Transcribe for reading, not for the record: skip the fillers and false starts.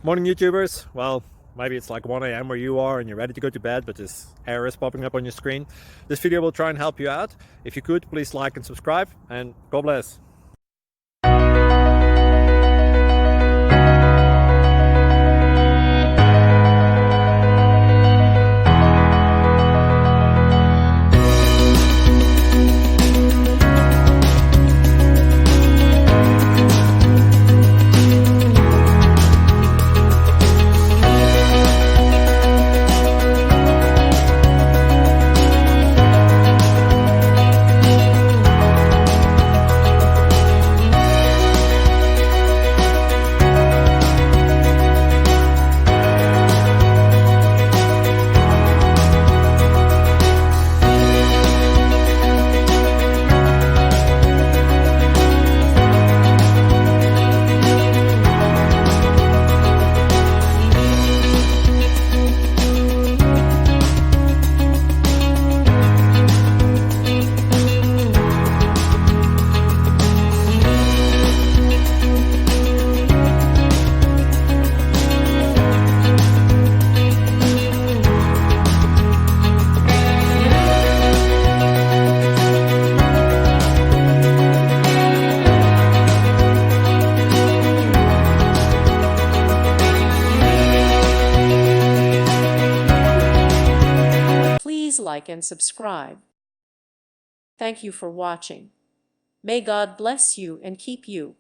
Morning YouTubers. Well, maybe it's like 1 a.m. where you are and you're ready to go to bed, but this error is popping up on your screen. This video will try and help you out. If you could, please like and subscribe, and God bless. Please like and subscribe. Thank you for watching. May God bless you and keep you.